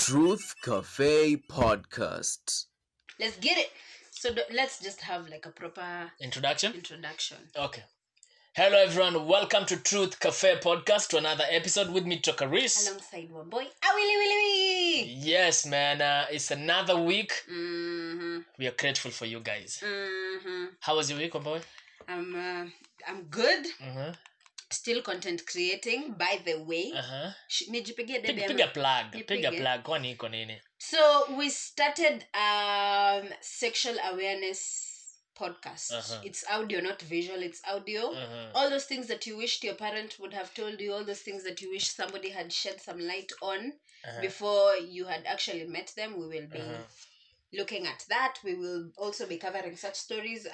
Truth Cafe Podcast. Let's get it. So let's just have like a proper Introduction? Okay. Hello everyone, welcome to Truth Cafe Podcast, to another episode with me, Tokaris. Alongside one boy, Willy. Yes, man, it's another week. Mm-hmm. We are grateful for you guys. Mm-hmm. How was your week, boy? I'm good. Mm-hmm. Still content creating, by the way. Nijipigie debe Piga plug. Nipige. Kwani iko nini? So we started sexual awareness podcast. It's audio, not visual. It's audio. All those things that you wished your parent would have told you, all those things that you wish somebody had shed some light on before you had actually met them, we will be looking at that. We will also be covering such stories.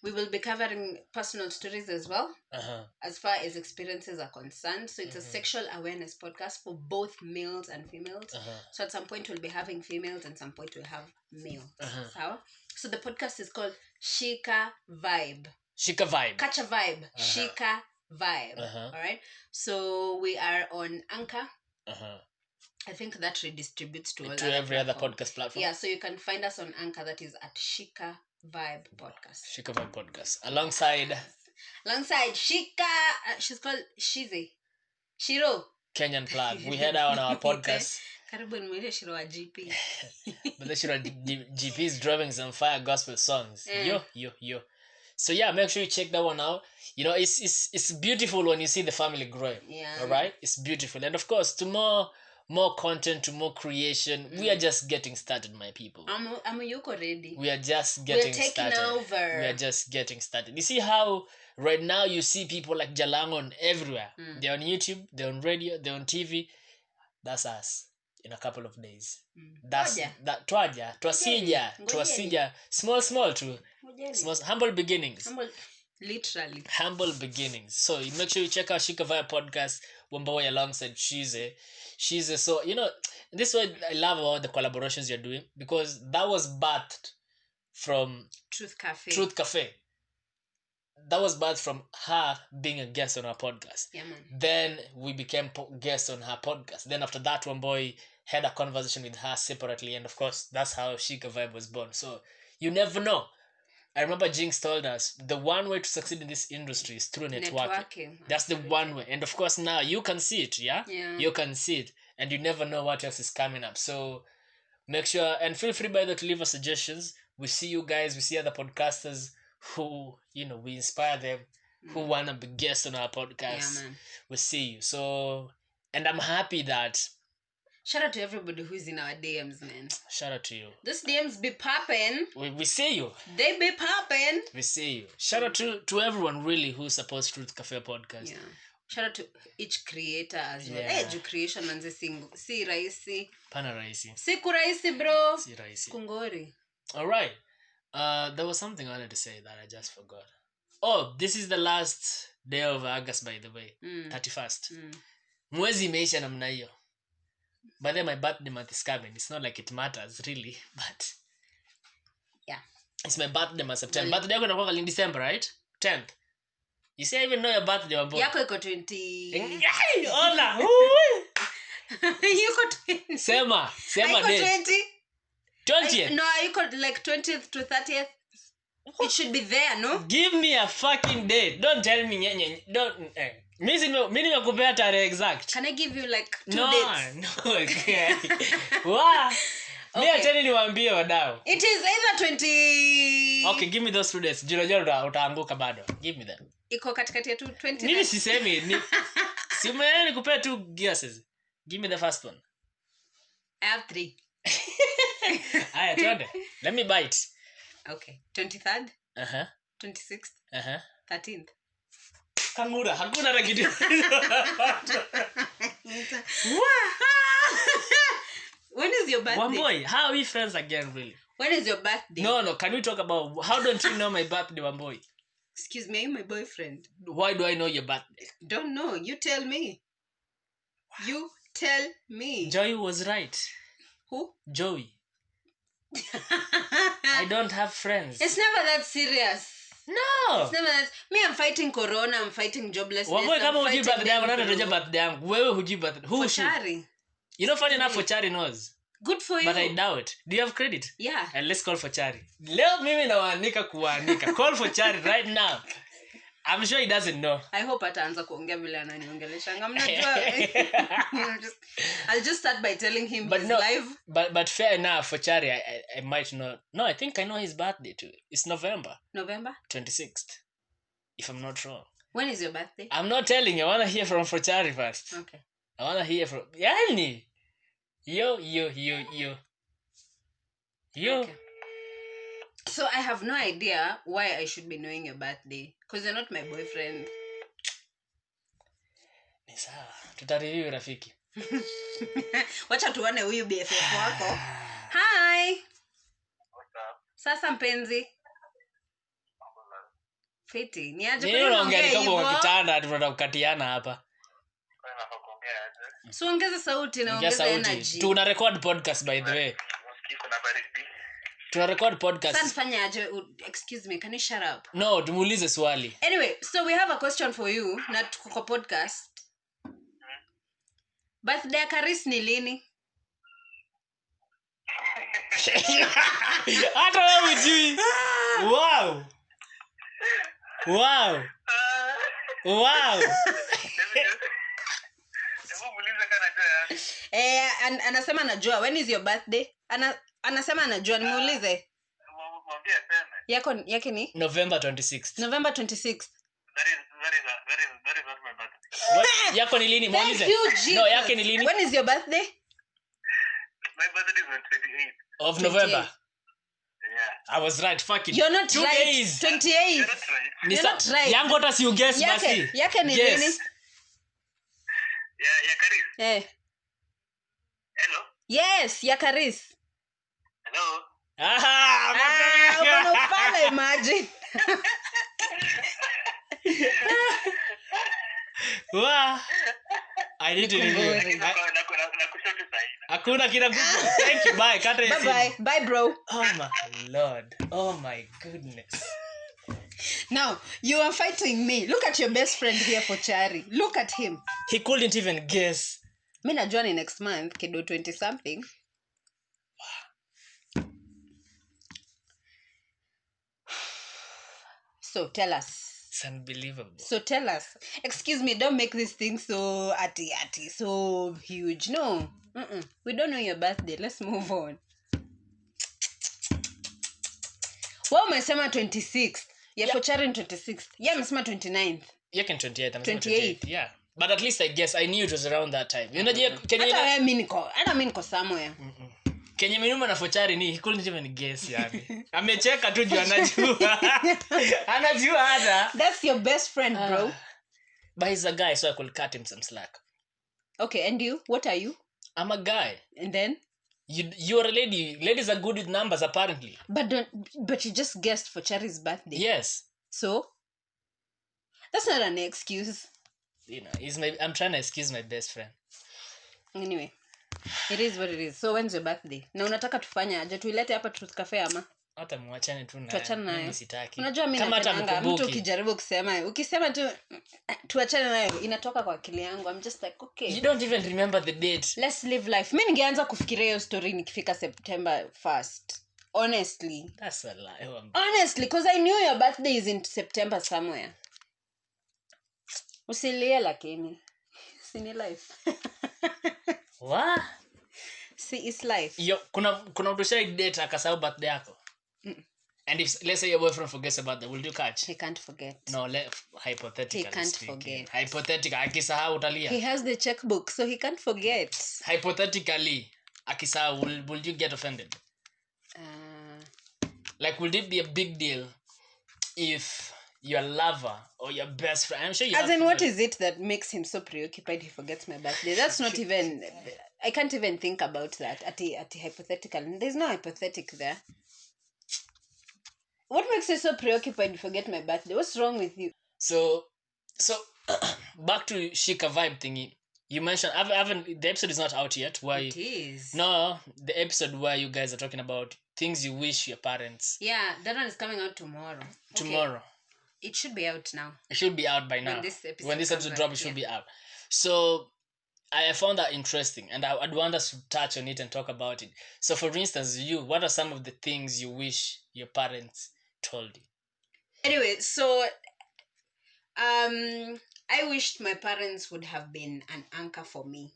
We will be covering personal stories as well, as far as experiences are concerned. So it's a sexual awareness podcast for both males and females. So at some point we'll be having females, and some point we'll have males. So the podcast is called Shika Vibe. Catch a vibe. Shika Vibe. All right. So we are on Anchor. I think that redistributes to every other podcast platform. Yeah, so you can find us on Anchor. That is at Shika Vibe Podcast. Shika Vibe Podcast. Alongside Shika, she's called Shize. Shiro. Kenyan plug. We had her on our podcast. Karibu nimwite Shiro wa GP. But the Shiro GP is driving some fire gospel songs. Yo. So yeah, make sure you check that one out. You know, it's beautiful when you see the family growing. Yeah. All right? It's beautiful. And of course, to more content, to more creation. We are just getting started, my people. I'm yuko ready. We are just getting started. Over. We are just getting started. You see how right now you see people like Jalangon everywhere. They're on YouTube, they're on radio, they're on TV. That's us in a couple of days. That's that twasija. Small too. Small, humble beginnings. Literally. Humble beginnings. So you make sure you check out Shika Vibe Podcast, Womboy alongside Shize. So, you know, this is what I love about the collaborations you're doing, because that was birthed from Truth Cafe. That was birthed from her being a guest on our podcast. Yeah, man. Then we became guests on her podcast. Then after that, Womboy had a conversation with her separately. And of course, that's how Shika Vibe was born. So you never know. I remember Jinx told us the one way to succeed in this industry is through networking. That's the one way. And of course now you can see it, yeah? You can see it. And you never know what else is coming up. So make sure, and feel free by the way to leave us suggestions. We see you guys, we see other podcasters who, you know, we inspire them, who want to be guests on our podcast. Yeah, man. We see you. So, and I'm happy that... Shout out to everybody who's in our DMs, man. Shout out to you. Those DMs be popping. We see you. They be popping. We see you. Shout out to everyone really who supports Truth Cafe Podcast. Yeah. Shout out to each creator as well. Hey, creation manze si rahisi. Pana rahisi. Siku rahisi, bro. Si rahisi. Kungori. All right. There was something I wanted to say that I just forgot. Oh, this is the last day of August, by the way. 31st. Mwezi imeisha namna hiyo. But then my birthday month is coming. It's not like it matters really, but yeah, it's my birthday month, September. Birthday yako inakuwa in December, right? 10th. You say I even know your birthday, boy. Yako iko 20. Hola. Yuko 20. Sema date. 20th. No, you got like 20th to 30th. It should be there, no? Give me a fucking date. Don't tell me mimi nimekupea tarehe exact. Can I give you like 2 dates? No, okay. Wow. Mimi tena niwaambie wadau. It is either 20. Okay, give me those 2 dates. Jiro utaanguka bado. Give me them. Iko katikati ya 20. Mimi sisemi si umeona nikupea 2 guesses. Give me the first one. I have 3. Aya, twende. Let me bite. Okay. 23rd? 26th? 13th. Kangura, hakuna hata kitu. When is your birthday? One boy, how are we friends again, really? When is your birthday? No, can we talk about how don't you know my birthday, one boy? Excuse me, are you my boyfriend? Why do I know your birthday? Don't know. You tell me. You tell me. Joey was right. Who? Joey. I don't have friends. It's never that serious. No. It's never that. Me, I'm fighting corona. I'm fighting joblessness. Waboi kama hujui birthday yangu, nani atajua birthday yangu? Wewe hujui birthday. Who? Shari. You know, funny enough, for Chari knows. Good for you. But I doubt. Do you have credit? Yeah. And let's call for Chari. Leo mimi nawanika kuwanika. Call for Chari right now. I'm sure he doesn't know. I hope ataanza kuongea vile ananiongelesha. Mnajua. I'll just start by telling him But he's no, live. But fair enough, for Chari, I might not. No, I think I know his birthday too. It's November. November 26th. If I'm not wrong. When is your birthday? I'm not telling you. I want to hear from Fochari first. Okay. I want to hear from... Yani! Yo. Okay. So I have no idea why I should be knowing your birthday. Because you're not my boyfriend. Ni sawa. Tutareview rafiki. Wacha tuone huyu BFF wako. Hi. What's up? Sasa mpenzi. Fiti. Ni aje Nini unaongea ni kama kwa kitanda tunataka kukatiana hapa. Kwa nafaa kuongea aje? So ongeza sauti na Ongea ongeza sauti. energy. Tuna record podcast by the way. Usikii kuna baridi? Tuna record podcast. Sasa fanya aje? Excuse me, can you shut up? No, tumuulize swali. Anyway, so we have a question for you na tuko kwa podcast. Birthday ya Karis ni lini? Hata wewe hujui. Wow. Hebu muulize kana jua. Anasema anajua. When is your birthday? Anasema anajua, nimuulize. Mwambie aseme. Yake ni November 26th. November 26th. That is not my birthday. What? Yako ni lini? Muulize. Thank you, Jesus. No, yake ni lini? When is your birthday? My birthday is on 28th. Of November. Yeah. I was right. Fuck it. You're not 2 right. days. 28th. You're not right. Ni You're sa- not right. Yangu hata si uguess basi. Yake ni Yes. lini? Yeah, Karis. Hello. Yes, ya Karis. Hello. Uko pale imagine. Wow. I need to review. Nakushoto sahi. Hakuna kila kuku. Thank you. Bye. Kata hiyo simu. Bye. Bye, bro. Oh my lord. Oh my goodness. Now, you are fighting me. Look at your best friend here for Chari. Look at him. He couldn't even guess. Mi najua ni next month, kido 20 something. So tell us. It's unbelievable. So tell us. Excuse me, don't make this thing so atty, so huge. No. We don't know your birthday. Let's move on. Wewe umesema 26th. Yeah, for Chari 26th. Yeah, umesema 29th. Yake ni 28th. I'm 28th. Yeah. But at least I guess I knew it was around that time. You know, Hata mimi niko somewhere. Kenye minuma na Fochari ni he couldn't even guess yani. Amecheka tu juu anajua. Anajua hata. That's your best friend, bro. But he's a guy, so I could cut him some slack. Okay, and you? What are you? I'm a guy. And then? You're a lady. Ladies are good with numbers apparently. But you just guessed for Chari's birthday. Yes. So? That's not an excuse. You know, I'm trying to excuse my best friend. Anyway, it is what it is. So when's your birthday? Na unataka tufanye aje? Tuilete hapa Truth Cafe ama? Hata muachane tu na. Tuachane naye. Mimi sitaki. Unajua mimi Kama hata napendanga mkumbuki. mtu ukijaribu ukisema tu tuachane nayo inatoka kwa akili yangu. I'm just like, okay. You don't even remember the date. Let's live life. Mimi ningeanza kufikiria hiyo story nikifika September 1st. Honestly. That's a lie. Honestly, because I knew your birthday is in September somewhere. Usilie lakini. Sini life. What? See, it's life. Yo, kuna utoshai date akasahau birthday yako? And if let's say your boyfriend forgets about that, will you catch? He can't forget. No, hypothetically. He can't speaking. forget. Hypothetically, akisahau utalia. He has the checkbook, so he can't forget. Hypothetically, akisahau, will you get offended? Like, will it be a big deal if your lover or your best friend? I'm sure you. As in, what is it that makes him so preoccupied he forgets my birthday? That's not even. I can't even think about that. At hypothetical, there's no hypothetic there. What makes you so preoccupied you forget my birthday? What's wrong with you? So back to Shika vibe thingy. You mentioned I haven't the episode is not out yet. Why? It is. No, the episode where you guys are talking about things you wish your parents. Yeah, that one is coming out tomorrow. Tomorrow. It should be out now. It should be out by now. When this episode drops, it should be out. So I found that interesting, and I'd want us to touch on it and talk about it. So, for instance, what are some of the things you wish your parents told you? Anyway, so I wished my parents would have been an anchor for me.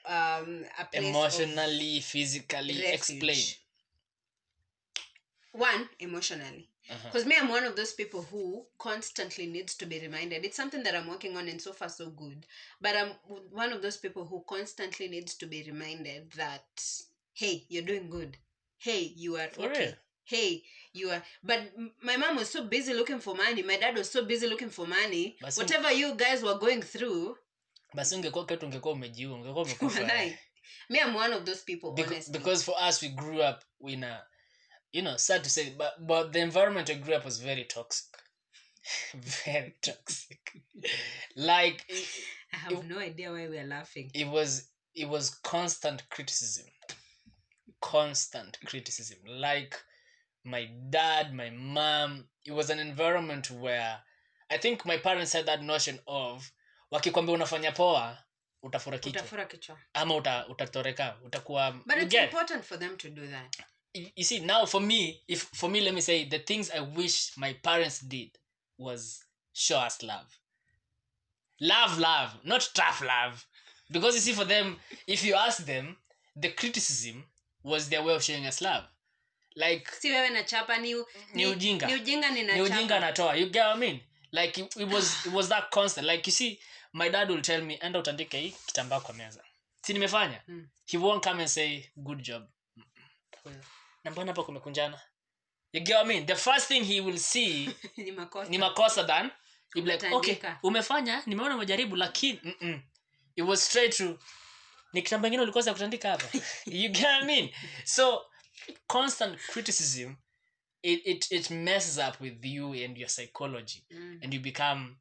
A place Emotionally, physically, refuge. explain. One, emotionally. Because me, I'm one of those people who constantly needs to be reminded. It's something that I'm working on, and so far so good. But I'm one of those people who constantly needs to be reminded that, hey, you're doing good. Hey, you are For okay. real? Hey, you are. But my mom was so busy looking for money. My dad was so busy looking for money. Whatever you guys were going through. Basi ungekuwa ketu ungekuwa umejiua, ungekuwa umekufa. Me, I'm one of those people, honestly. Because for us, we grew up in a, sad to say, but the environment I grew up was very toxic. Very toxic. Like, I have no idea why we are laughing. It was constant criticism. Constant criticism. Like, my dad, my mom, it was an environment where I think my parents had that notion of wakikwambia unafanya poa utafura kichwa ama utatoreka utakuwa. But it's important for them to do that. You see, now for me, let me say the things I wish my parents did was show us love, not tough love, because you see, for them, if you ask them, the criticism was their way of showing us love. Like, si wewe nachapa ni ujinga natoa, you get what I mean? Like, it was that constant. Like, you see, my dad will tell me, enda utandike hii kitambaa kwa meza, si nimefanya. He won't come and say good job, na mbona hapa kumekunjana, you get what I mean? The first thing he will see ni makosa than he'll be like, okay, umefanya, nimeona umejaribu, lakini it was straight to ni kitambaa kingine ulikosa kutandika hapa. You get what I mean? So constant criticism, it messes up with you and your psychology, and you become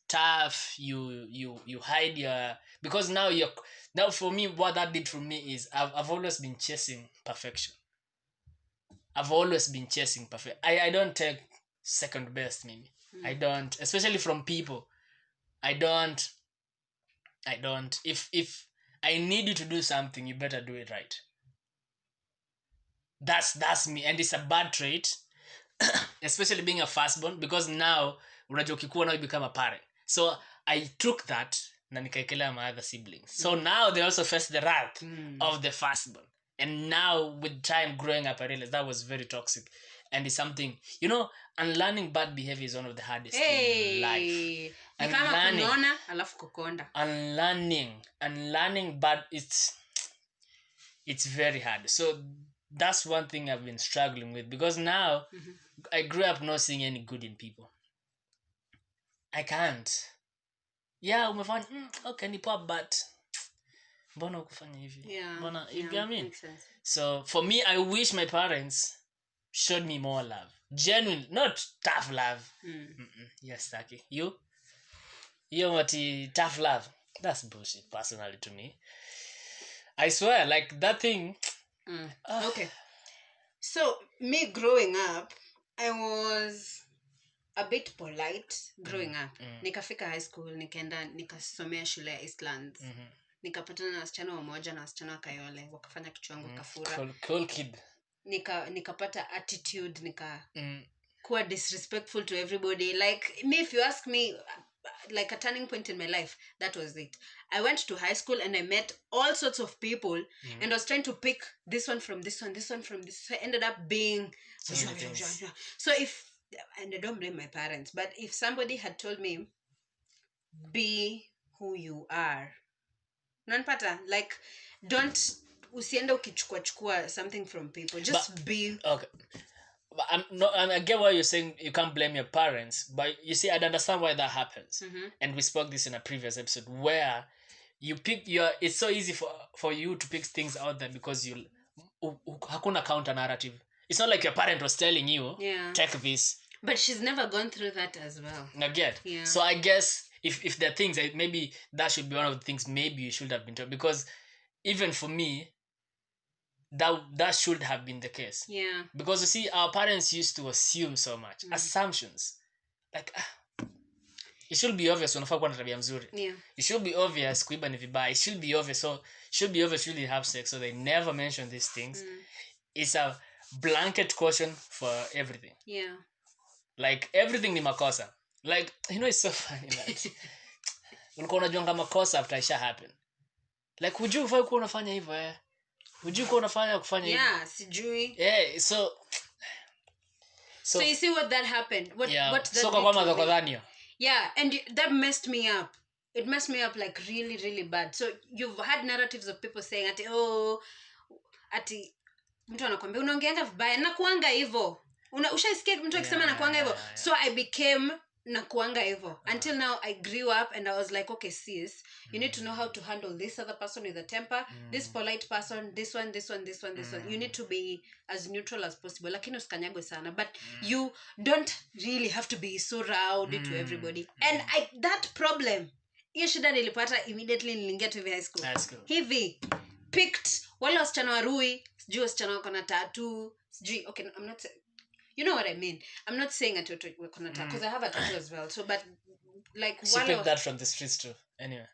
tough. You hide your, because now for me, what that did for me is I've always been chasing perfection. I don't take second best, maybe. I don't, especially from people. I don't. If I need you to do something, you better do it right. That's me, and it's a bad trait. Especially being a firstborn, because now unajua ukikuwa now you become a parent. So I took that na nikaekelea my other siblings. So now they also face the wrath of the firstborn. And now with time growing up, I realized that was very toxic, and it's something, unlearning bad behavior is one of the hardest things in life. Unlearning bad, it's very hard. So that's one thing I've been struggling with, because now I grew up not seeing any good in people. I can't. Yeah, umefanya okay ni poa, but mbona ukufanya hivi? Mbona, you get what I mean? So for me, I wish my parents showed me more love. Genuine, not tough love. Yes, Taki. You what tough love? That's bullshit, personally, to me. I swear, like that thing. Okay. So me growing up, I was a bit polite growing up. Nikafika high school, nikaenda nikasomea shule ya Eastlands. Nikapatana na wasichana wamoja na wasichana wa Kayole, wakafanya kichwa yangu kafura. Cool kid. Nikapata attitude, kuwa disrespectful to everybody. Like me, if you ask me, like a turning point in my life, that was it. I went to high school and I met all sorts of people, and I was trying to pick this one from this one, this one from this. So I ended up being so and I don't blame my parents, but if somebody had told me, be who you are, nanpata, like, don't usiende ukichukua something from people, just be. Okay, but I get why you're saying you can't blame your parents, but you see, I'd understand why that happens. And we spoke this in a previous episode, where you pick it's so easy for you to pick things out there because you hakuna counter narrative. It's not like your parent was telling you, take this, but she's never gone through that as well. Now get. So I guess if there are things, maybe that should be one of the things maybe you should have been told, because even for me, that should have been the case. Because you see, our parents used to assume so much. Assumptions. Like, it should be obvious unafaa kuwa na tabia mzuri. Yeah. It should be obvious kuiba ni vibaya. It should be obvious. So should be obvious really have sex. So they never mention these things. It's a blanket caution for everything. Yeah. Like everything ni makosa. Like, you know, it's so funny that ulikuwa unajuanga makosa after it happen. Like, would you kuwa unafanya hivyo would you kuwa unafanya kufanya hivyo? Yeah, sijui. Yeah, so you see what that happened. What that so kwa madhokodhanio. Yeah, and that messed me up. It messed me up like really, really bad. So you've had narratives of people saying ati mtu anakuambia unaongeanga vibaya na kuanga hivyo. Ushaisikia mtu akisema na kuanga hivyo. So I became na kuanga hivyo. Until now I grew up and I was like, okay, sis, you need to know how to handle this other person with a temper, this polite person, this one. You need to be as neutral as possible. Lakini usikanyagwe sana, but you don't really have to be so rowdy to everybody. And that problem, hiyo shida nilipata immediately niliingia to high school. Hivi picked wale wasichana warui, sijui wasichana wako na tattoo, sijui okay, I'm not you know what I mean. I'm not saying at we're gonna tattoo because I have a tattoo as well. So but like she picked that from the streets too. Anyway.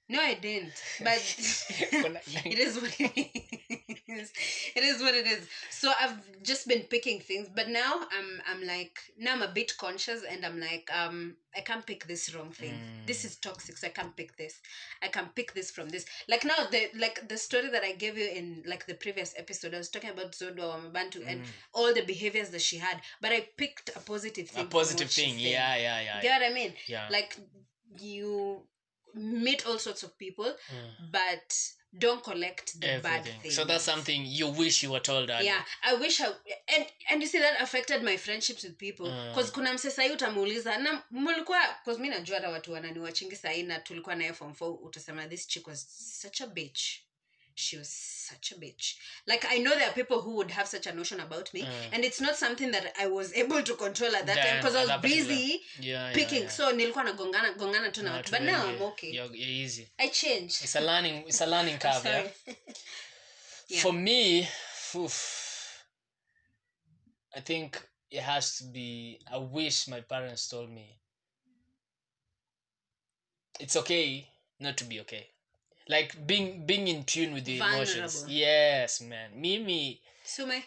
No, I didn't. But it is what it is. It is what it is. So I've just been picking things, but now I'm like now I'm a bit conscious and I'm like I can't pick this wrong thing. This is toxic, so I can't pick this. I can pick this from this. Like now the story that I gave you in like the previous episode, I was talking about Zodo Wamabantu and all the behaviors that she had, but I picked a positive thing. A positive thing. Yeah. You know what I mean? Yeah. Like you meet all sorts of people, but don't collect the bad things. So that's something you wish you were told earlier. Yeah, I wish and you see that affected my friendships with people because kuna mse sahi utamuuliza na mulikuwa because mimi najua hata watu wananiwachingi sahi na tulikuwa naye form 4 utasema this chick was such a bitch. She was such a bitch. Like I know there are people who would have such a notion about me and it's not something that I was able to control at that time because I was busy picking. So nilikuwa na gongana tu na watu, but now I'm okay. You're easy. I changed. It's a learning curve. Yeah? For me, I think it has to be I wish my parents told me it's okay not to be okay. Like being in tune with the emotions. Yes, man. Mimi. Sume.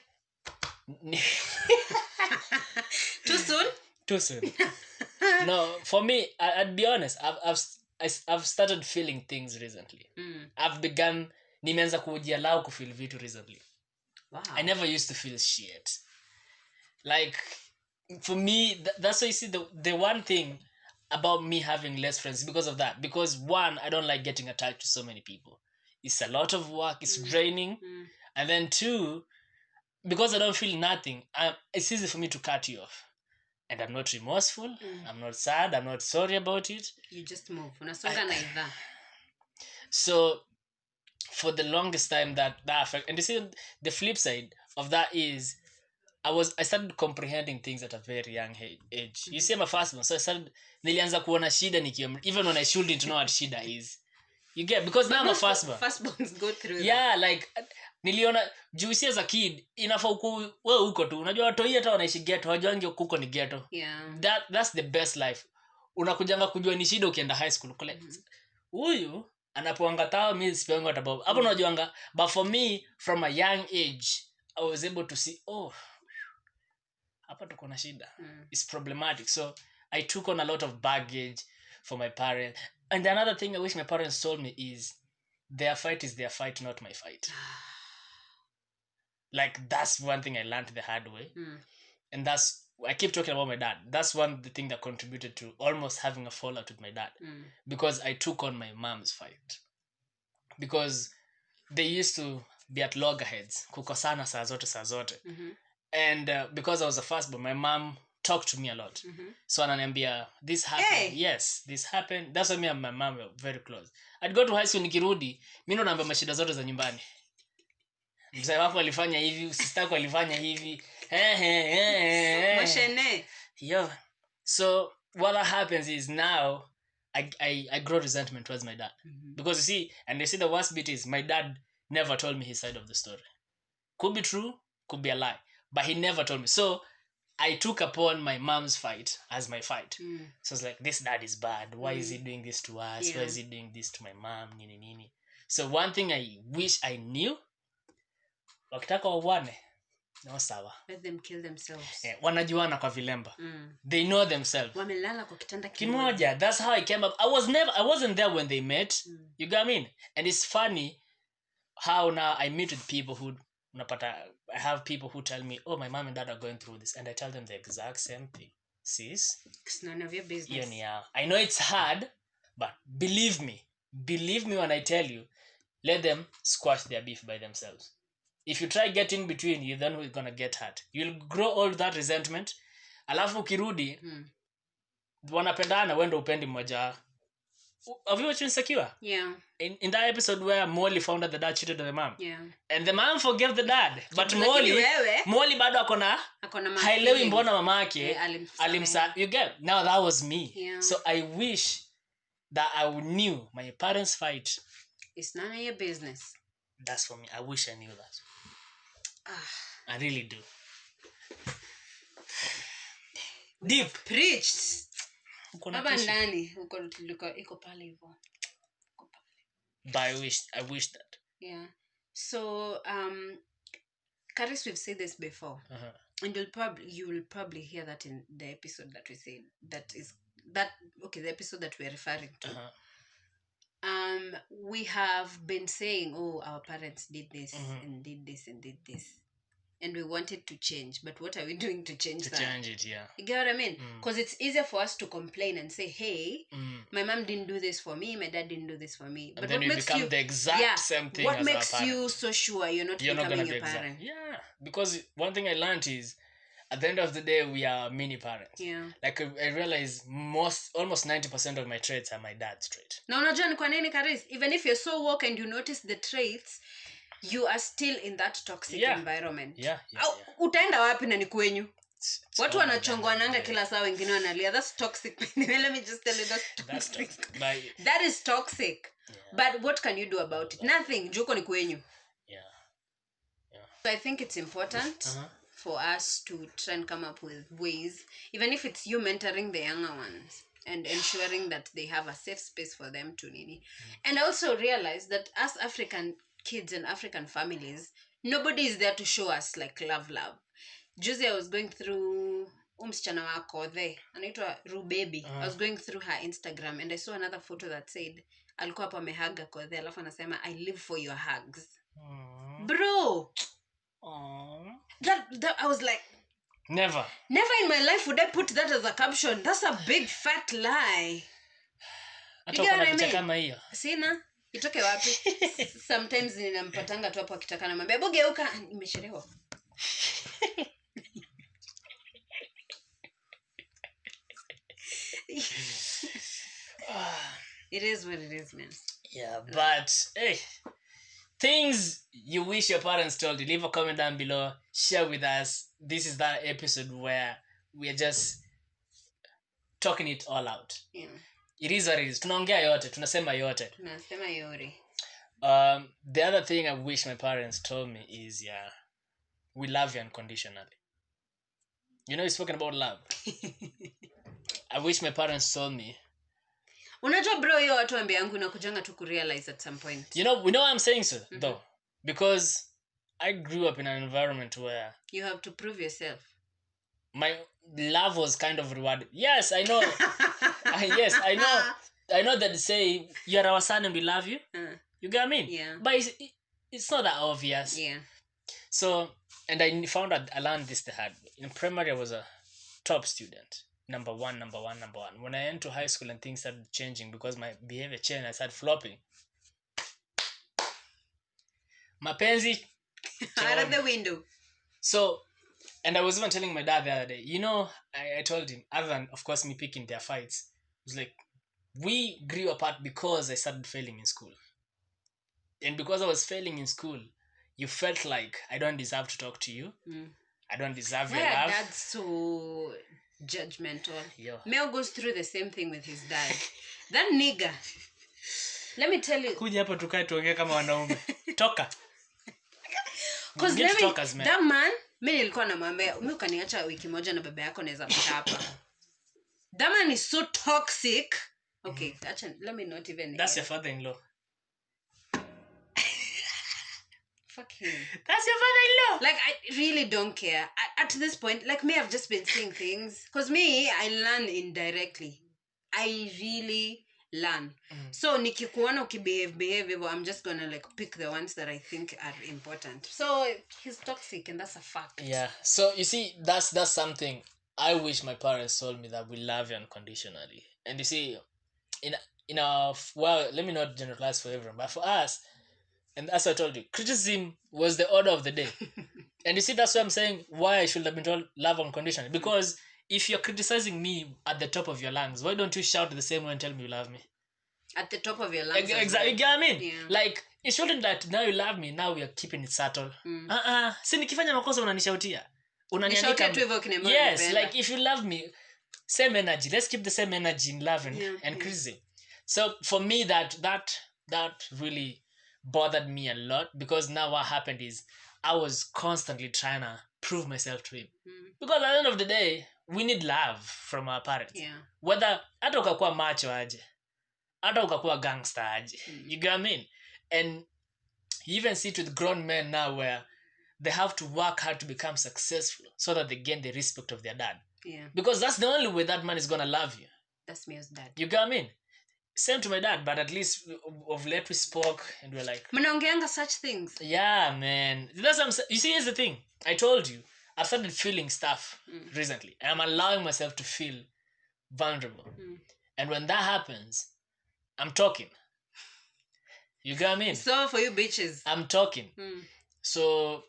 Too soon. No, for me, I'd be honest. I've started feeling things recently. I've begun. Nimeanza kujiallow kufeel vitu recently. Wow. I never used to feel shit. Like for me, that's why you see the one thing about me having less friends because of that. Because one, I don't like getting attached to so many people. It's a lot of work. It's draining. And then two, because I don't feel nothing, it's easy for me to cut you off. And I'm not remorseful. I'm not sad. I'm not sorry about it. You just move. Unasonga na idha. So for the longest time that affect, and you see the flip side of that is I started comprehending things at a very young age. You see, I'm a firstborn, so I started nilianza kuona shida nikiwa even when I shouldn't know what shida is. You get, because now I'm a firstborn. Firstborns go through yeah that. Like niliona juu si as a kid inafaa wewe uko tu unajua watu hata wanaishi ghetto hawajuangi kuko ni ghetto. Yeah. That's the best life. Unakujanga kujua ni shida ukienda high school kule. Huyu anapoanga tao mimi sipeanga hata baba. Hapo unajuanga, but for me from a young age I was able to see hapa tuko na shida. It's problematic. So I took on a lot of baggage for my parents. And another thing I wish my parents told me is their fight is their fight, not my fight. Like that's one thing I learned the hard way. And I keep talking about my dad. That's the thing that contributed to almost having a fallout with my dad. Because I took on my mom's fight. Because they used to be at loggerheads. Kukosana saa zote. And because I was the firstborn, my mom talked to me a lot. So ananiambia, this happened. Hey. Yes, this happened. That's why me and my mom were very close. I'd go to high school nikirudi, mimi ndo naambia mashida zote za nyumbani. Mzee wako alifanya hivi, sister yako alifanya hivi. Mashene. Yo. So what happens is now I grow resentment towards my dad. Because you see, and you see the worst bit is my dad never told me his side of the story. Could be true, could be a lie. But he never told me. So I took upon my mom's fight as my fight. So it's like, this dad is bad. Why is he doing this to us? Why is he doing this to my mom? Nini nini. So one thing I wish I knew, wakitaka wawane, no sawa. Let them kill themselves. Wanajuana kwa vilemba. They know themselves. Wamelala kwa kitanda kimoja. That's how I came up. I wasn't there when they met. You got me? And it's funny how now I meet with people who I have people who tell me, oh, my mom and dad are going through this, and I tell them the exact same thing. Sis, it's none of your business. I know it's hard, but believe me when I tell you, let them squash their beef by themselves. If you try get in between, you then we're gonna get hurt. You'll grow all that resentment. Alafu ukirudi, wanapendana wendo upendi mmoja. Have you watched Insecure? Yeah. In that episode where Molly found out the dad cheated on the mom. Yeah. And the mom forgave the dad. But Molly bado akona hailewi mbona mamake alimsa. You get? Now that was me. Yeah. So I wish that I knew my parents' fight. It's none of your business. That's for me. I wish I knew that. I really do. Deep. Preached. Baba ndani iko pale hivyo. But I wish that. Yeah. So Karis, we've said this before. And you will probably hear that in the episode that we said, the episode that we're referring to. We have been saying, oh, our parents did this and did this and did this, and we wanted to change, but what are we doing to change that? Change it, yeah. You get what I mean? Because it's easier for us to complain and say, hey, my mom didn't do this for me, my dad didn't do this for me. But then what become the exact same thing. What makes you so sure you're not becoming a parent? Yeah, because one thing I learned is, at the end of the day, we are mini parents. Yeah. Like I realize almost 90% of my traits are my dad's trait. Now, unajua ni kwa nini, Karis? Even if you're so woke and you notice the traits, you are still in that toxic environment. Yeah. Utaenda wapi na ni kwenyu? Watu wanachongwananga kila saa, wengine wanalia. That's toxic. Let me just tell you, that's toxic. That is toxic. Yeah. But what can you do about it? Nothing. Juko ni kwenyu. Yeah. So I think it's important for us to try and come up with ways, even if it's you mentoring the younger ones and ensuring that they have a safe space for them to nini. And I also realize that as African kids and African families, nobody is there to show us like love. Juzi, I was going through msichana wako there, anaitwa Rubaby. I was going through her Instagram and I saw another photo that said alikuwa hapo amehaga kwa there, alafu anasema I live for your hugs. Bro, that I was like, never in my life would I put that as a caption. That's a big fat lie. Hata kuna picha kama hiyo. Sina. Itoke wapi? Sometimes ninampatanga tu hapo akitaka na mambo geuka, nimechelewa. It is what it is, man. Yeah, but hey, things you wish your parents told you, leave a comment down below, share with us. This is that episode where we are just talking it all out. Yeah. It is what it is. Tunaongea yote, tunasema yote. Tunasema yori. The other thing I wish my parents told me is, we love you unconditionally. You know, you're spoken about love. I wish my parents told me. Unajua bro, hiyo watu ambia yangu nakujanga tu kurealize at some point. We know what I'm saying, sir, though. Because I grew up in an environment where you have to prove yourself. My love was kind of rewarded. Yes, I know. Yes, I know. I know that they say, you're our son and we love you. You get what I mean? Yeah. But it's not that obvious. Yeah. So, and I found out I learned this the hard way. In primary, I was a top student. Number one. When I went to high school and things started changing because my behavior changed, I started flopping. Mapenzi. Out of the window. So, and I was even telling my dad the other day, I told him, other than, of course, me picking their fights, it was like, we grew apart because I started failing in school. And because I was failing in school, you felt like I don't deserve to talk to you. I don't deserve your love. That's so judgmental. Yo. Mel goes through the same thing with his dad. That nigga. Let me tell you. Kuja hapa tukae tuongee kama wanaume. Toka. Because that man, mimi nilikuwa namwambia mimi ukaniacha wiki moja na baba yako naweza mchapa. That man is so toxic. Okay, let me not even. That's your father-in-law. Fuck him. That's your father-in-law. Like, I really don't care. At this point, like me, I've just been seeing things. Because me, I learn indirectly. I really learn. So, nikikuona ukibehave, I'm just gonna like pick the ones that I think are important. So, he's toxic and that's a fact. Yeah. So, you see, that's something I wish my parents told me, that we love you unconditionally. And you see, in our, well, let me not generalize for everyone, but for us, and as I told you, criticism was the order of the day. And you see, that's why I'm saying why I should have been told love unconditionally. Because if you're criticizing me at the top of your lungs, why don't you shout the same way and tell me you love me? At the top of your lungs. Exactly. You get what I mean? Yeah. Like, it shouldn't that now you love me, now we are keeping it subtle. Si nikifanya makosa unanishautia. Unanianika tu hivyo kinema. Yes, like if you love me, same energy. Let's keep the same energy in love and criticism. So for me, that really bothered me a lot, because now what happened is I was constantly trying to prove myself to him. Because at the end of the day, we need love from our parents. Yeah. Whether hata ukakuwa macho aje, hata ukakuwa gangster aje. You get what I mean? And you even see it with grown men now, where they have to work hard to become successful so that they gain the respect of their dad. Yeah. Because that's the only way that man is gonna love you. That's me as dad. You get what I mean? Same to my dad, but at least of late we spoke and we're like, mnaongeanga such things. Yeah, man. That's what I'm saying. You see, here's the thing. I told you, I've started feeling stuff recently. I'm allowing myself to feel vulnerable. And when that happens, I'm talking. You get what I mean? So for you bitches. I'm talking. So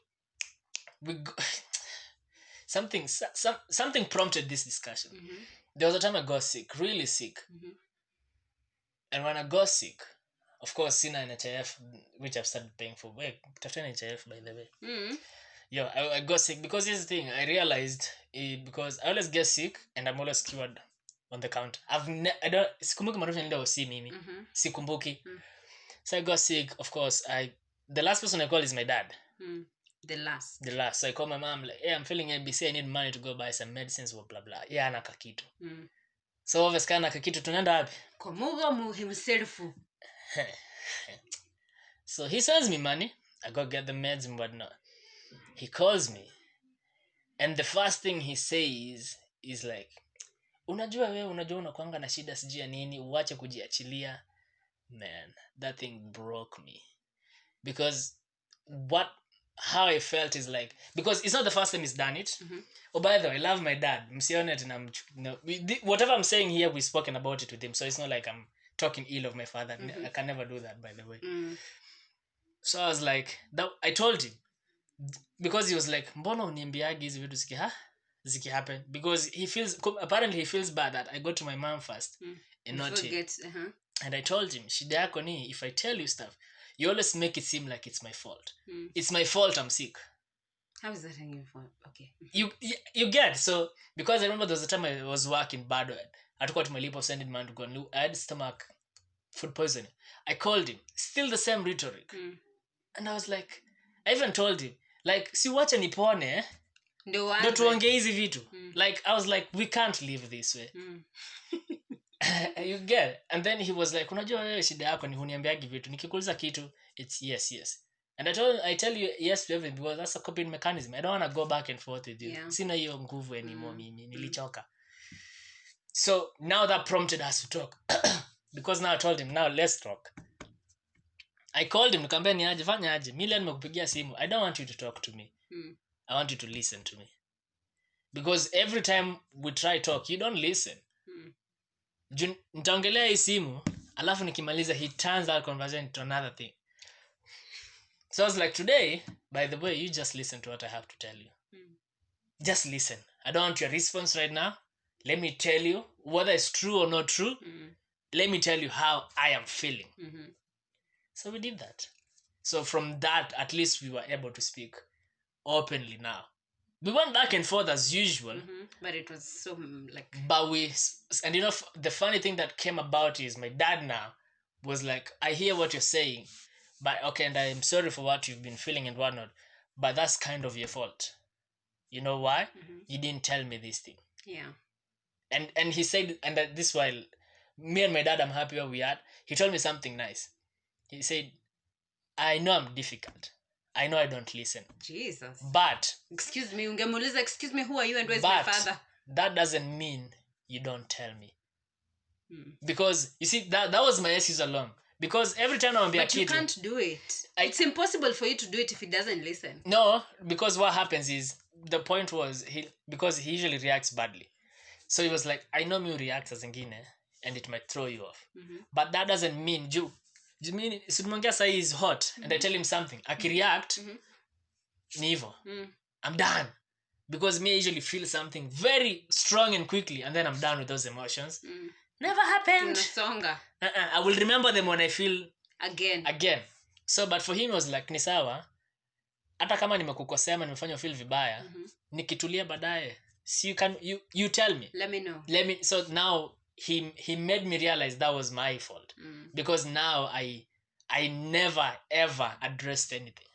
something prompted this discussion. There was a time I got sick, really sick. And when I got sick, of course, sina NHIF, which I've started paying for. Wait, after NHIF, by the way. Yeah, I got sick because here's the thing. I realized because I always get sick and I'm always cured on the counter. I don't sikumbuki marufu nilio si mimi. Sikumbuki. So I got sick. Of course, the last person I call is my dad. The last. So I call my mom like, hey, I'm feeling ABC. I need money to go buy some medicines or blah blah. Yeah, ana kakitu. So obviously ana kakitu tunaenda wapi? Komuga himself. So he sends me money. I go get the meds and whatnot. He calls me. And the first thing he says is like, unajua unakuanga na shida sijui ya nini, uache kujiachilia. Man, that thing broke me. Because how I felt is like, because it's not the first time he's done it. Oh, by the way, I love my dad. Whatever I'm saying here, we've spoken about it with him. So it's not like I'm talking ill of my father. I can never do that, by the way. So I was like, I told him. Because he was like, mbona uniambiagi hizi vitu ziki happen? Because apparently he feels bad that I go to my mom first and not him. And I told him, shida yako ni, if I tell you stuff, you always make it seem like it's my fault. It's my fault I'm sick. How is that your fault? Okay. You get, so because I remember there was a time I was working bad. Hatukuwa tumelipa sending man to go and I had stomach food poisoning. I called him, still the same rhetoric. And I was like, I even told him, like, si wacha nipone, ndo tuongee hizi vitu. Like, I was like, we can't live this way. You get, and then he was like, unajua wewe shida yako ni huniambiagi vitu, nikikuuliza kitu, it's yes. And I tell you yes to everything because that's a coping mechanism. I don't want to go back and forth with you. Yeah. Sina hiyo nguvu anymore mimi, nilichoka. So now that prompted us to talk. Because now I told him, now let's talk. I called him, nikamwambia ni aje, fanya aje. Mimi leo nimekupigia simu. I don't want you to talk to me. I want you to listen to me. Because every time we try talk, you don't listen. Nitaongelea hii simu, alafu nikimaliza he turns that conversation to another thing. So I was like, today, by the way, you just listen to what I have to tell you. Just listen. I don't want your response right now. Let me tell you whether it's true or not true. Let me tell you how I am feeling. So we did that. So from that, at least we were able to speak openly now. We went back and forth as usual. But it was so like... But and you know, the funny thing that came about is my dad now was like, I hear what you're saying, but okay, and I'm sorry for what you've been feeling and whatnot, but that's kind of your fault. You know why? You didn't tell me this thing. Yeah. And he said, and that this while me and my dad, I'm happy where we are. He told me something nice. He said, I know I'm difficult. I know I don't listen. Jesus. But excuse me, ungemuuliza, excuse me, who are you and where's my father? That doesn't mean you don't tell me. Because you see that was my excuse along. Because every time I'm But you can't do it. It's impossible for you to do it if he doesn't listen. No, because what happens is, the point was, because he usually reacts badly. So he was like, I know me reacts as ingine and it might throw you off. But that doesn't mean you mean Sudmongia say he's hot and I tell him something. Akireact, ni hivyo. I'm done. Because me I usually feel something very strong and quickly and then I'm done with those emotions. Never happened. I will remember them when I feel again. So but for him it was like, ni sawa, hata kama nimekukosea ama nimefanya feel vibaya, nikitulia baadaye, so you tell me, let me know. So now he made me realize that was my fault. Because now I never ever addressed anything.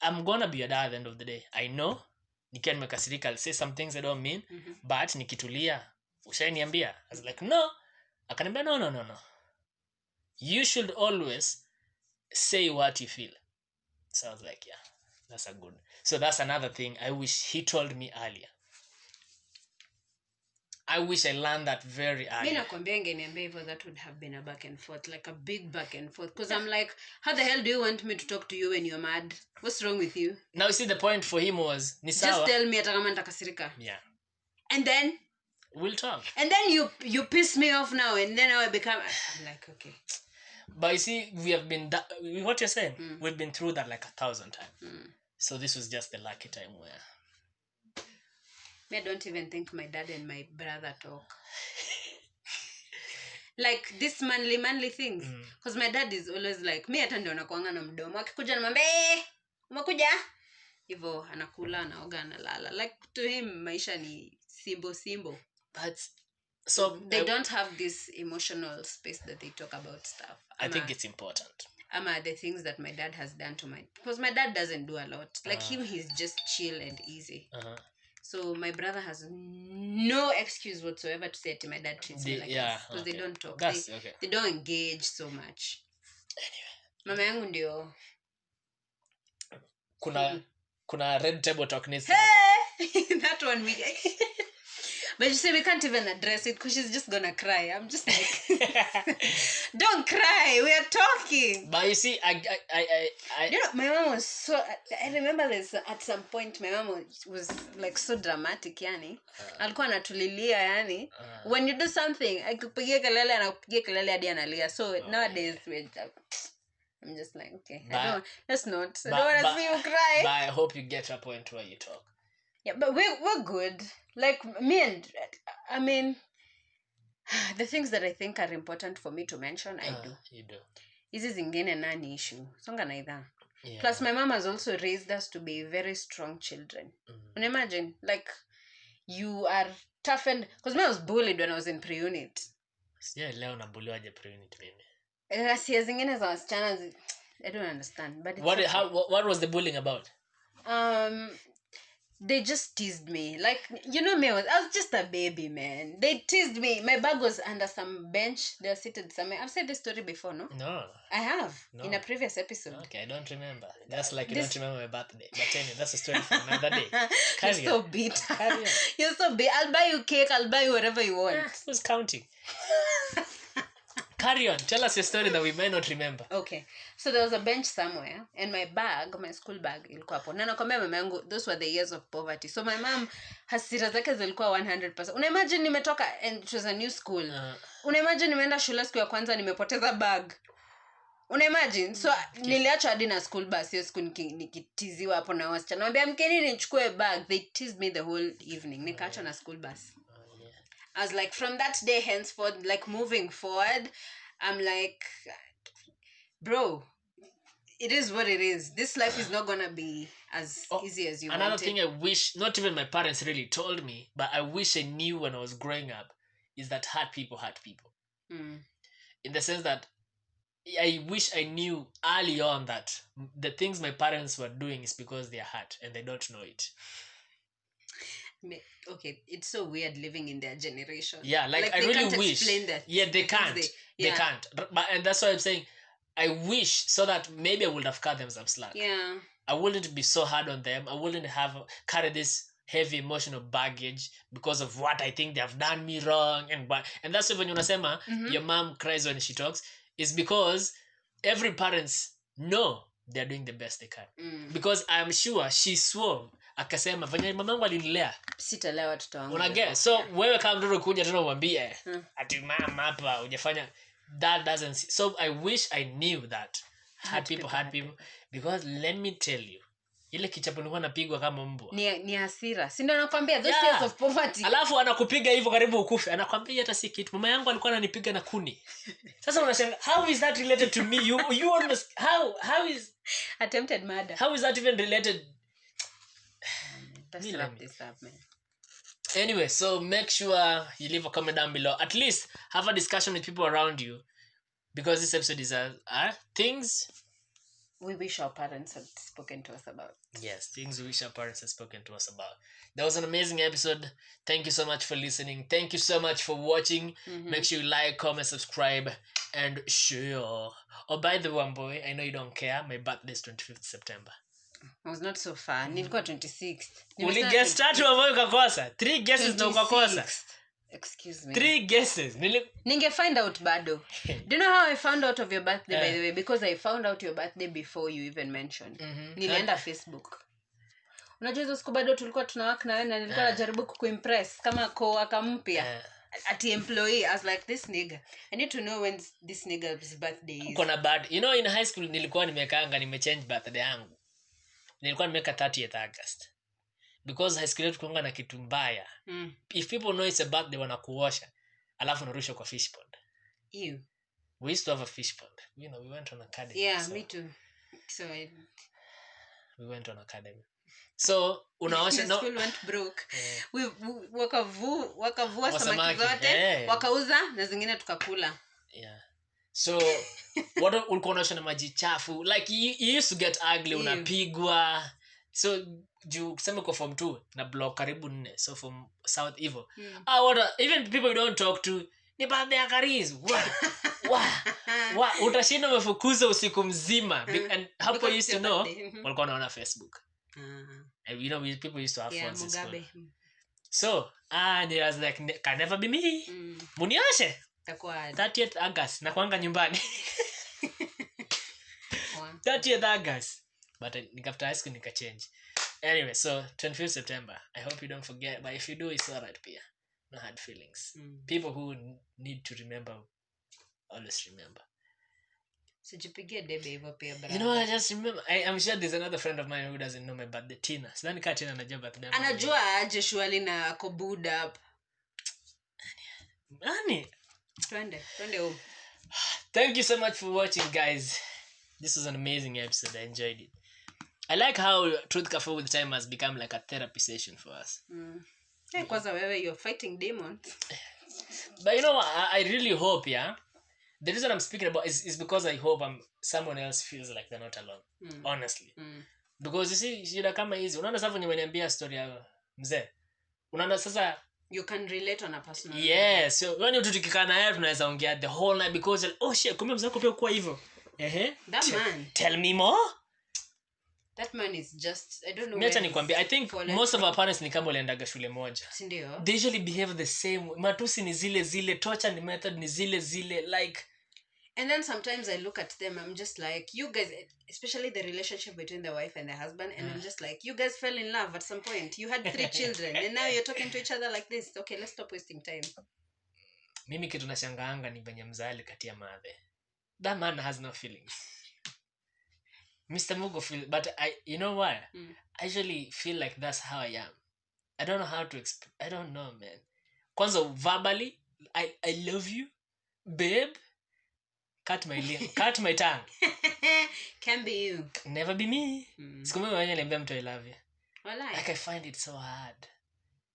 I'm gonna be your dad at the end of the day. I know nikiwa nimekasirika, I'll say some things I don't mean, but nikitulia ushaniambia. I was like, no. Akaniambia, no. You should always say what you feel. So I was like, yeah, that's a good. So that's another thing I wish he told me earlier. I wish I learned that very early. Mimi nakwambia ngeniambia hivyo, that would have been a back and forth, like a big back and forth. Because I'm like, how the hell do you want me to talk to you when you're mad? What's wrong with you? Now you see, the point for him was, ni sawa. Just tell me hata kama nitakasirika. Yeah. And then we'll talk. And then you piss me off now, and then I become. I'm like, okay. But you see, we have been what you're saying. We've been through that like 1,000 times. So this was just the lucky time where. I don't even think my dad and my brother talk. Like this manly things. Because my dad is always like, me hata ndio nakuanga na mdomo. Akikuja namwambia, umekuja? Hivyo anakula, anaoga, analala. Like to him, maisha ni simbo. But so they don't have this emotional space that they talk about stuff. I think it's important. The things that my dad has done to because my dad doesn't do a lot. Like him, he's just chill and easy. So my brother has no excuse whatsoever to say to my dad treats me like this. Because they don't talk. They don't engage so much. Anyway. Mama yangu ndio. Kuna red table talk needs. Hey! That one we But you say we can't even address it because she's just gonna cry. I'm just like, don't cry. We are talking. But you see, I you know, my mom was so. I remember this at some point. My mom was like so dramatic, yani. Alikuwa anatulilia, yani. When you do something, akupigia kelele na kupigia kelele hadi analia. So nowadays I'm just like, okay, let's not. I don't want to see you cry. But I hope you get to a point where you talk. Yeah, but we're good. Like me and I mean, the things that I think are important for me to mention, I do. You do. Hizi zingine nani issue. Songa na idha. Yeah. Plus my mom has also raised us to be very strong children. Imagine, like you are toughened. Because I was bullied when I was in pre-unit. Yeah, leo nabuliwaje pre-unit mimi. Rasia zingine za wasichana I don't understand. But what was the bullying about? They just teased me. Like, you know me, I was just a baby, man. They teased me. My bag was under some bench. They were seated somewhere. I've said this story before, no? No. I have. No. In a previous episode. Okay, I don't remember. That's like you don't remember my birthday. But anyway, that's a story for another day. You're so bitter. You're so bitter. I'll buy you cake. I'll buy you whatever you want. Who's counting? Carry on. Tell us a story that we may not remember. Okay. So there was a bench somewhere and my school bag ilikuwa hapo. Na nakwambia mama yangu, those were the years of poverty. So my mom, hasira zake zilikuwa 100%. Unaimagine nimetoka and it was a new school. Unaimagine nimeenda shule siku ya kwanza nimepoteza bag. Unaimagine? So niliacha hadi na school bus hiyo siku nikitiziwa hapo na wasichana. Naambia mkeni nichukue bag. They teased me the whole evening. Nikaacha na school bus. I was like, from that day henceforth, like moving forward, I'm like, bro, it is what it is. This life is not gonna be as easy as you want. Another thing I wish, not even my parents really told me, but I wish I knew when I was growing up, is that hurt people. In the sense that I wish I knew early on that the things my parents were doing is because they are hurt and they don't know it. Okay, it's so weird living in their generation. Yeah, like I they really can't wish. explain that. Yeah, they can't. They can't. But and that's why I'm saying I wish so that maybe I would have cut them some slack. Yeah. I wouldn't be so hard on them. I wouldn't have carry this heavy emotional baggage because of what I think they have done me wrong and that's why when unasema your mom cries when she talks is because every parents know they're doing the best they can. Because I'm sure she swore akasema venye mamangu alinilea sitalea watoto wangu. Unaget? So wewe kama mtoto kuja tena umwambie ati mama hapa hujafanya that doesn't so I wish I knew that hard people because let me tell you ile kichapo nilikuwa napigwa kama mbwa ni hasira si ndio nakwambia those years of poverty alafu anakupiga hivyo karibu ukufe anakwambia hata si kitu mama yangu alikuwa ananipiga na kuni sasa unashangaa how is that related to me you almost how is attempted murder how is that even related Let's wrap this up, man. Anyway, so make sure you leave a comment down below. At least have a discussion with people around you, because this episode is things we wish our parents had spoken to us about. Yes, things we wish our parents had spoken to us about. That was an amazing episode. Thank you so much for listening. Thank you so much for watching. Make sure you like, comment, subscribe, and share. Oh, by the way, boy, I know you don't care. My birthday is 25th September. I was not so far. Nilikuwa 26th. Uli guess tatu ambayo ukakosa. 3 guesses na ukakosa. Excuse me. 3 guesses. Ninge find out bado. Do you know how I found out of your birthday by the way? Because I found out your birthday before you even mentioned. Nilienda Facebook. Unajua hizo siku bado tulikuwa tunawaka na wewe na nilikuwa najaribu kukuimpress kama coworker mpya. At employee, I was like, this nigga, I need to know when this nigga's birthday is. Kuna bad. You know, in high school nilikuwa nimekaanga nimechange birthday yangu. Nilikuwa nimeka 30th August. Because high school yetu kuanga na kitu mbaya. If people know it's a birthday wanakuosha, alafu narusha kwa fish pond. Ew. We used to have a fish pond. You know, we went on academy. Yeah, so. Me too. So we went on academy. So unaosha no school went broke. We wakavua samaki zote, wakauza na zingine tukakula. Yeah. So what ulikuwa unaosha na maji chafu like you used to get ugly unapigwa. So juu kusema kwa form 2 na block karibu 4 so from south evil. Even people you don't talk to ni baadhi ya kariz. Utashinda umefukuza usiku mzima and hapo used to know walikuwa wanaona Facebook. And you know people used to have phones in school. So they was like can never be me. Munioshe takuwa 30th August na kwanga nyumbani. 30th August but after high school nika change. Anyway, so 25th September. I hope you don't forget, but if you do, it's alright pia. No hard feelings. People who need to remember always remember. Sijipigie debe hivyo pia brother. You know, I just remember I'm sure there's another friend of mine who doesn't know my birthday, Tina. Sidhani kama Tina anajua birthday. Anajua aje shwali na ako boot up. Nani? Twende home. Thank you so much for watching, guys. This was an amazing episode. I enjoyed it. I like how Truth Cafe with time has become like a therapy session for us. Hey, kwanza wewe you're fighting demons. But you know what? I really hope, the reason I'm speaking about is because I hope someone else feels like they're not alone. Honestly. Because you see, shida kama hizi. Unaona sasa nimeniambia story ya mzee. Unaona sasa you can relate on a personal level. Yes. So when you tukikaa na yeye tunaweza ongea the whole night because oh shit, kumbe mzee wako pia kwa hivyo. That man. Tell me more. That man is just I don't know. Niacha nikwambia I think most of our parents ni kama waliendaga shule moja. Si ndio? They usually behave the same. Matusi ni zile, torture ni method ni zile like. And then sometimes I look at them, I'm just like, you guys, especially the relationship between the wife and the husband, and I'm just like, you guys fell in love at some point. You had 3 children, and now you're talking to each other like this. Okay, let's stop wasting time. Mimi kitu nashangaanga ni venye mzali kati ya madhe. That man has no feelings. Mr. Mugo feel, but you know why? I actually feel like that's how I am. I don't know how to explain. I don't know, man. Kwanza verbally, I love you, babe. Cut my tongue. Can be you. Never be me. Sikumwe mwenye niambia mtu I love you. Walai. Like I find it so hard.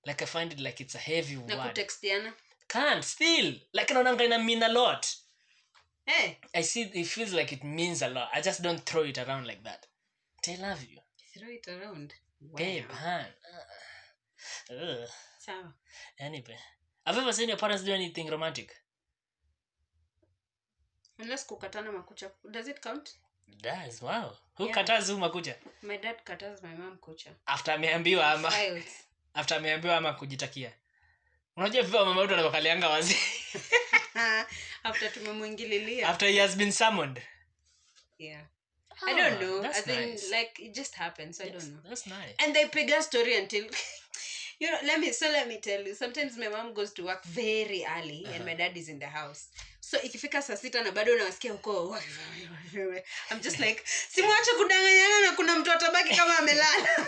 Like I find it like it's a heavy word. Na kutextiana? Can't still. Like naonanga ina mean a lot. Hey, I see it feels like it means a lot. I just don't throw it around like that. I love you. throw it around. Wow. Babe, han. Sawa. Anyway. Have you ever seen your parents do anything romantic? Unless kukatana makucha. Does it count? Does, wow. Who Yeah. katazi huu makucha? My dad kataza my mom kucha. After ameambiwa ama Files. after ameambiwa ama kujitakia. Unajua vile mama wetu anakalianga wazi. After tumemwingililia. After he has been summoned. Yeah. I don't know. That's I think nice. like it just happens. So I don't know. That's nice. And they pig a story until you know, let me tell you. Sometimes my mom goes to work very early and my dad is in the house. So ikifika saa 6 na bado unawasikia huko. I'm just like, simwache kudanganyana na kuna mtu atabaki kama amelala.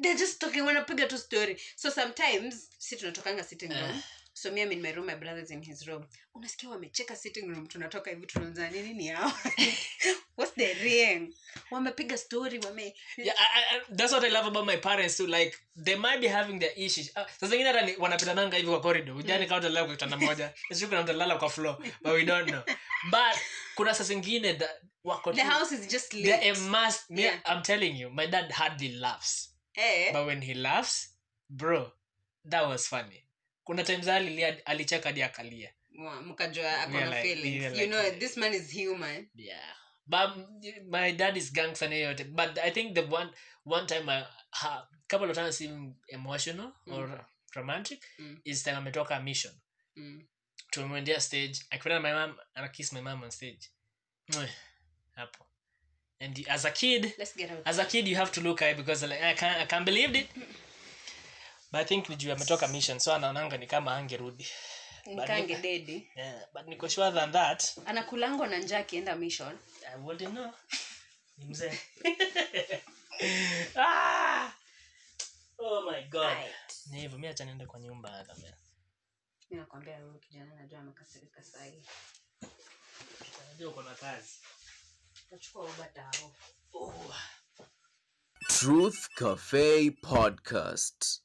They're just talking, wanapiga tu story. So sometimes si tunatokanga sitting room. So me I'm in my room, my brother's in his room. Unasikia wamecheka sitting room, tunatoka hivi tunaanza nini hao? What's the ring? Wamepiga story, Yeah, that's what I love about my parents too. Like they might be having their issues. Sasa zingine hata wanapitananga hivi kwa corridor. Ujani kama utalala kwa kitanda moja. Sio kuna mtalala kwa floor, but we don't know. But kuna saa zingine that wako the house is just lit. they're a must. Yeah. I'm telling you, my dad hardly laughs. But when he laughs, bro, that was funny. Kuna times alicheka hadi akalia. Mkajua akona like, feelings. like, You know, this man is human. Yeah. But my dad is gangster yote. But I think the one time couple of times seem emotional or romantic is time ametoka mission. Tumemwendea stage. Akipenda my mom and I kiss my mom on stage. Hapo. And as a kid, Let's get out. as a kid you have to look at it because like I can't believe it. But I think nijua ametoka mission so anaonanga ni kama angerudi. Nikange dedi. Yeah, but niko sure than that. Anakulango na njaa akienda mission. I wouldn't know. Ni mzee. Oh my god. Right. Ni hivyo mimi acha niende kwa nyumba hata mimi. Mimi nakwambia huyu kijana najua amekasirika saa hii. Unajua uko na kazi. Nachukua Uber tao. Truth Cafe Podcast.